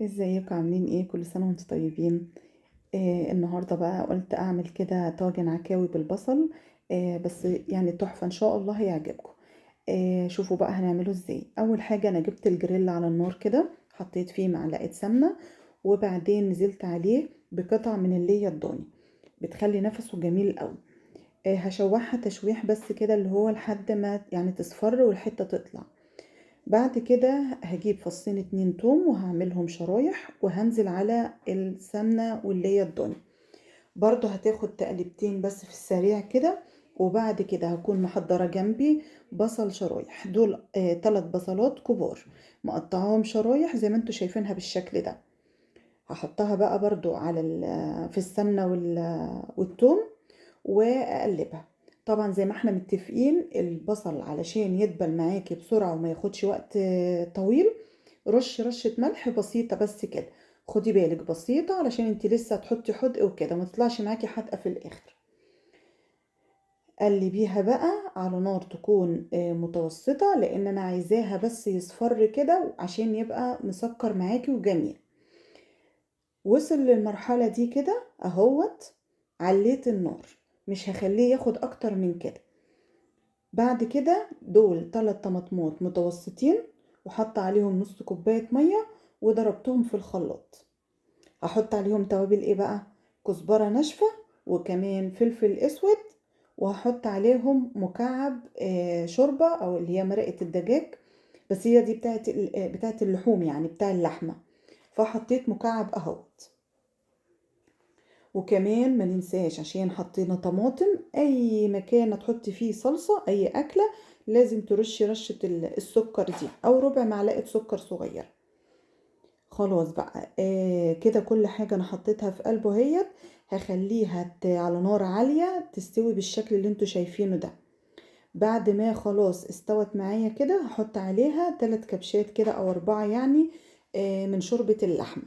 ازيكم عاملين ايه؟ كل سنة وانتم طيبين. النهاردة بقى قلت اعمل كده طاجن عكاوي بالبصل. بس يعني تحفة ان شاء الله هيعجبكم. شوفوا بقى هنعمله ازاي. اول حاجة انا جبت الجريل على النار كده، حطيت فيه معلقة سمنة، وبعدين نزلت عليه بقطع من اللي الضاني، بتخلي نفسه جميل قوي. هشوحها تشويح بس كده اللي هو لحد ما يعني تصفر والحتة تطلع. بعد كده هجيب فصين 2 توم وهعملهم شرايح وهنزل على السمنة واللي هي الضاني، برضو هتاخد تقليبتين بس في السريع كده. وبعد كده هكون محضرة جنبي بصل شرايح، دول 3 بصلات كبار مقطعاهم شرايح زي ما انتوا شايفينها بالشكل ده. هحطها بقى برضو على في السمنة والثوم واقلبها. طبعا زي ما احنا متفقين البصل علشان يدبل معاكي بسرعة وما ياخدش وقت طويل، رشة ملح بسيطة بس كده. خدي بالك بسيطة علشان انت لسه هتحطي حدق وكده ما تطلعش معاكي حدقة في الاخر. قلبيها بقى على نار تكون متوسطة، لان انا عايزاها بس يصفر كده عشان يبقى مسكر معاكي وجميل. وصل للمرحلة دي كده اهوت، عليت النار، مش هخليه ياخد اكتر من كده. بعد كده دول 3 طماطمات متوسطين، وحط عليهم نص كوباية مية وضربتهم في الخلاط. هحط عليهم توابل ايه بقى؟ كزبرة ناشفة وكمان فلفل اسود، وهحط عليهم مكعب شوربة او اللي هي مرقة الدجاج، بس هي دي بتاعت اللحوم يعني بتاع اللحمة، فحطيت مكعب اهوت. وكمان ما ننساش عشان حطينا طماطم، اي مكان تحطي فيه صلصة اي اكلة لازم ترشي رشة السكر دي او ربع معلقة سكر صغير. خلاص بقى كده كل حاجة انا حطيتها في قلبه هي. هخليها على نار عالية تستوي بالشكل اللي انتوا شايفينه ده. بعد ما خلاص استوت معايا كده هحط عليها 3 كبشات كده او 4 يعني من شوربة اللحمة.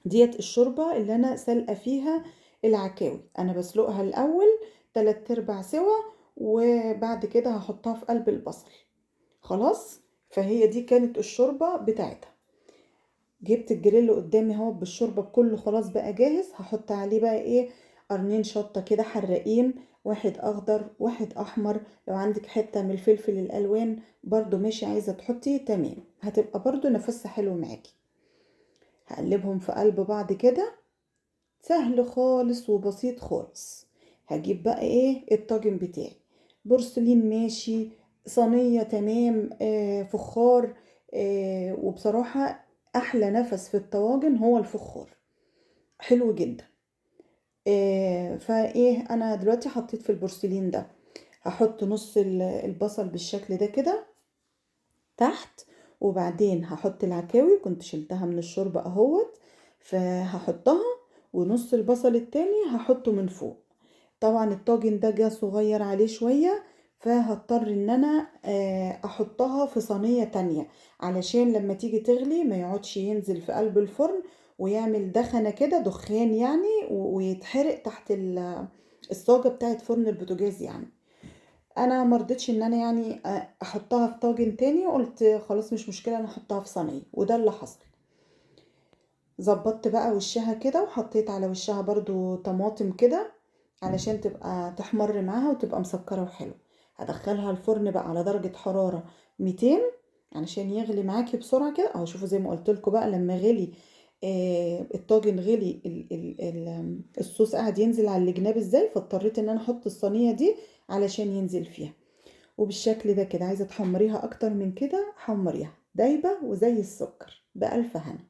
ديت الشوربة اللي انا سلقة فيها العكاوي، انا بسلقها الاول 3/4 سوا، وبعد كده هحطها في قلب البصل. خلاص، فهي دي كانت الشوربة بتاعتها. جبت الجريل قدامي اهو بالشوربة كله خلاص بقى جاهز. هحط عليه بقى ايه؟ قرنين شطة كده حراقين، واحد اخضر واحد احمر، لو عندك حتة من الفلفل الالوان برضو ماشي، عايزة تحطي تمام، هتبقى برضو نفسها حلو معاكي. هقلبهم في قلب بعض كده، سهل خالص وبسيط خالص. هجيب بقى ايه الطاجن بتاعي، بورسلين ماشي، صينية تمام، فخار. وبصراحة احلى نفس في الطواجن هو الفخار، حلو جدا. فايه انا دلوقتي حطيت في البورسلين ده، هحط نص البصل بالشكل ده كده تحت، وبعدين هحط العكاوي كنت شلتها من الشوربة اهوت، فهحطها، ونص البصل التاني هحطه من فوق. طبعا الطاجن ده جه صغير عليه شوية، فهضطر ان انا احطها في صينية تانية علشان لما تيجي تغلي ما يقعدش ينزل في قلب الفرن ويعمل دخنة كده دخان يعني، ويتحرق تحت الصاجة بتاعت فرن البوتاجاز يعني. انا مرضتش ان انا يعني احطها في طاجن تاني، قلت خلاص مش مشكلة انا احطها في صينية، وده اللي حصل. ظبطت بقى وشها كده وحطيت على وشها برضو طماطم كده علشان تبقى تحمر معاها وتبقى مسكرة وحلو. هدخلها الفرن بقى على درجة حرارة 200 علشان يغلي معاكي بسرعة كده اهو. شوفوا زي ما قلت لكم بقى لما غلي الطاجن غلي الصوص قاعد ينزل على الجناب ازاي، فاضطريت ان انا احط الصينية دي علشان ينزل فيها. وبالشكل ده كده، عايزة تحمريها اكتر من كده حمريها دايبة وزي السكر بألف هنا.